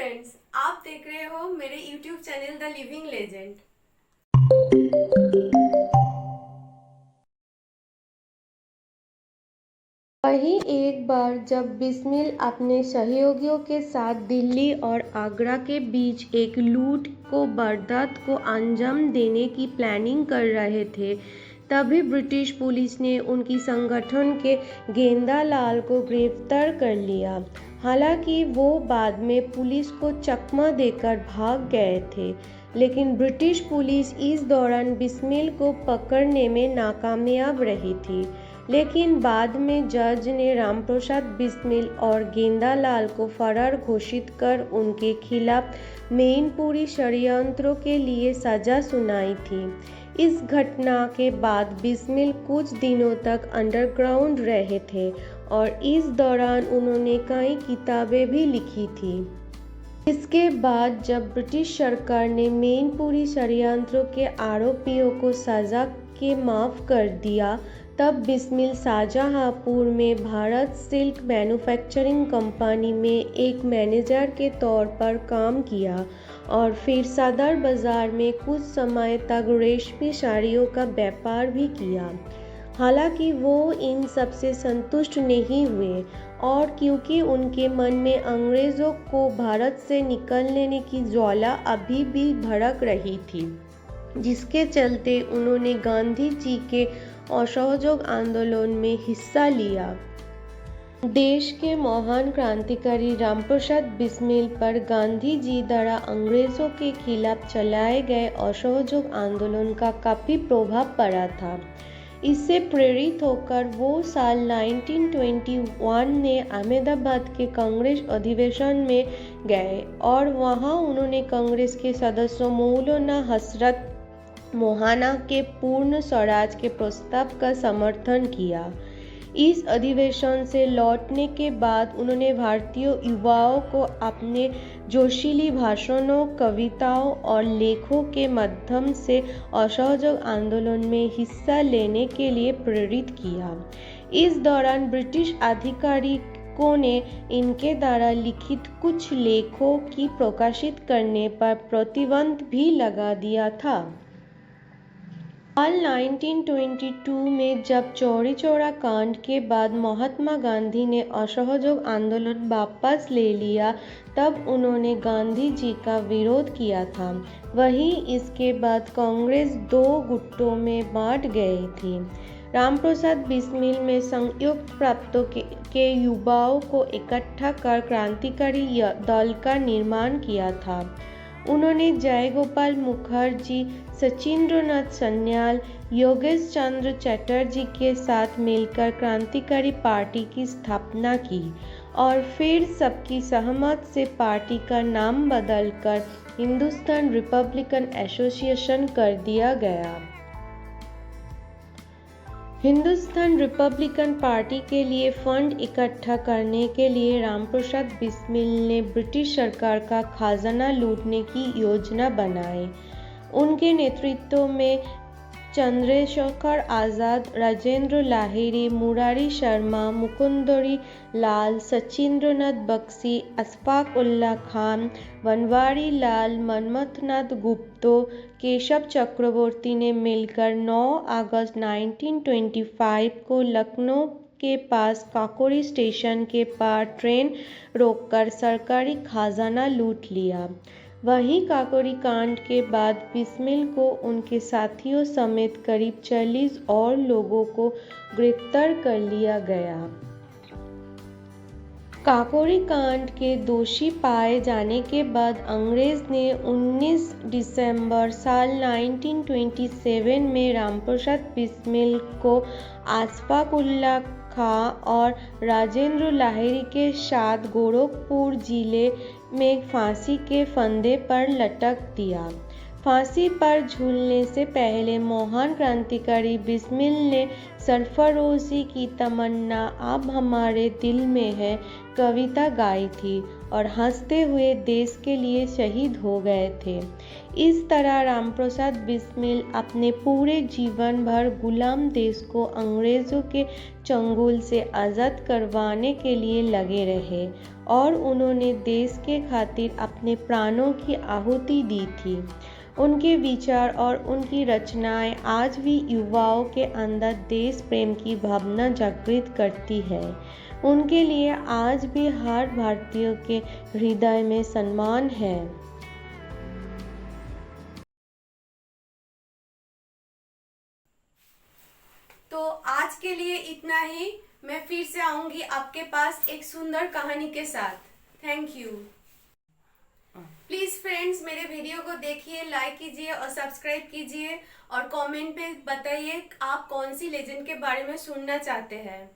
Friends, आप देख रहे हो मेरे YouTube channel the living legend. वहीं एक बार जब बिस्मिल अपने सहयोगियों के साथ दिल्ली और आगरा के बीच एक लूट को वारदात को अंजाम देने की प्लानिंग कर रहे थे, तभी ब्रिटिश पुलिस ने उनकी संगठन के गेंदा लाल को गिरफ्तार कर लिया। हालांकि वो बाद में पुलिस को चकमा देकर भाग गए थे, लेकिन ब्रिटिश पुलिस इस दौरान बिस्मिल को पकड़ने में नाकामयाब रही थी। लेकिन बाद में जज ने रामप्रसाद बिस्मिल और गेंदालाल को फरार घोषित कर उनके खिलाफ मैनपुरी षड्यंत्रों के लिए सजा सुनाई थी। इस घटना के बाद बिस्मिल कुछ दिनों तक अंडरग्राउंड रहे थे और इस दौरान उन्होंने कई किताबें भी लिखी थी। इसके बाद जब ब्रिटिश सरकार ने मैनपुरी षड्यंत्रों के आरोपियों को सजा के माफ़ कर दिया, तब बिस्मिल शाहजहांपुर में भारत सिल्क मैन्युफैक्चरिंग कंपनी में एक मैनेजर के तौर पर काम किया और फिर सदर बाज़ार में कुछ समय तक रेशमी साड़ियों का व्यापार भी किया। हालांकि वो इन सब से संतुष्ट नहीं हुए और क्योंकि उनके मन में अंग्रेज़ों को भारत से निकलने की ज्वाला अभी भी भड़क रही थी, जिसके चलते उन्होंने गांधी जी के असहयोग आंदोलन में हिस्सा लिया। देश के महान क्रांतिकारी रामप्रसाद बिस्मिल पर गांधी जी द्वारा अंग्रेजों के खिलाफ चलाए गए असहयोग आंदोलन का काफ़ी प्रभाव पड़ा था। इससे प्रेरित होकर वो साल 1921 में अहमदाबाद के कांग्रेस अधिवेशन में गए और वहां उन्होंने कांग्रेस के सदस्यों मौलाना हजरत मोहना के पूर्ण स्वराज के प्रस्ताव का समर्थन किया। इस अधिवेशन से लौटने के बाद उन्होंने भारतीय युवाओं को अपने जोशीली भाषणों, कविताओं और लेखों के माध्यम से असहयोग आंदोलन में हिस्सा लेने के लिए प्रेरित किया। इस दौरान ब्रिटिश अधिकारियों ने इनके द्वारा लिखित कुछ लेखों की प्रकाशित करने पर प्रतिबंध भी लगा दिया था। साल 1922 में जब चौरी चौरा कांड के बाद महात्मा गांधी ने असहयोग आंदोलन वापस ले लिया, तब उन्होंने गांधी जी का विरोध किया था। वहीं इसके बाद कांग्रेस दो गुटों में बांट गई थी। रामप्रसाद बिस्मिल में संयुक्त प्रांतों के युवाओं को इकट्ठा कर क्रांतिकारी दल का निर्माण किया था। उन्होंने जयगोपाल मुखर्जी, सचिंद्रनाथ सन्याल, योगेश चंद्र चटर्जी के साथ मिलकर क्रांतिकारी पार्टी की स्थापना की और फिर सबकी सहमति से पार्टी का नाम बदलकर हिंदुस्तान रिपब्लिकन एसोसिएशन कर दिया गया। हिंदुस्तान रिपब्लिकन पार्टी के लिए फंड इकट्ठा करने के लिए रामप्रसाद बिस्मिल ने ब्रिटिश सरकार का खजाना लूटने की योजना बनाई। उनके नेतृत्व में चंद्रशेखर आज़ाद, राजेंद्र लाहिड़ी, मुरारी शर्मा, मुकुंदरी लाल, सचिंद्रनाथ बख्शी, अशफाक उल्लाह खान, बनवारी लाल, मनमथनाथ गुप्ता, केशव चक्रवर्ती ने मिलकर 9 अगस्त 1925 को लखनऊ के पास काकोरी स्टेशन के पास ट्रेन रोककर सरकारी खजाना लूट लिया। वहीं काकोरी कांड के बाद बिस्मिल को उनके साथियों समेत करीब 40 और लोगों को गिरफ्तार कर लिया गया। काकोरी कांड के दोषी पाए जाने के बाद अंग्रेज ने 19 दिसंबर साल 1927 में रामप्रसाद बिस्मिल को अशफाक उल्लाह खां और राजेंद्र लाहिड़ी के साथ गोरखपुर जिले में फांसी के फंदे पर लटक दिया। फांसी पर झूलने से पहले महान क्रांतिकारी बिस्मिल ने सरफरोशी की तमन्ना अब हमारे दिल में है कविता गाई थी और हंसते हुए देश के लिए शहीद हो गए थे। इस तरह रामप्रसाद बिस्मिल अपने पूरे जीवन भर गुलाम देश को अंग्रेज़ों के चंगुल से आज़ाद करवाने के लिए लगे रहे और उन्होंने देश के खातिर अपने प्राणों की आहुति दी थी। उनके विचार और उनकी रचनाएं आज भी युवाओं के अंदर देश प्रेम की भावना जागृत करती है। उनके लिए आज भी हर भारतीय के हृदय में सम्मान है। तो आज के लिए इतना ही। मैं फिर से आऊंगी आपके पास एक सुंदर कहानी के साथ। Thank you. प्लीज फ्रेंड्स, मेरे वीडियो को देखिए, लाइक कीजिए और सब्सक्राइब कीजिए और कमेंट पे बताइए आप कौन सी लेजेंड के बारे में सुनना चाहते हैं।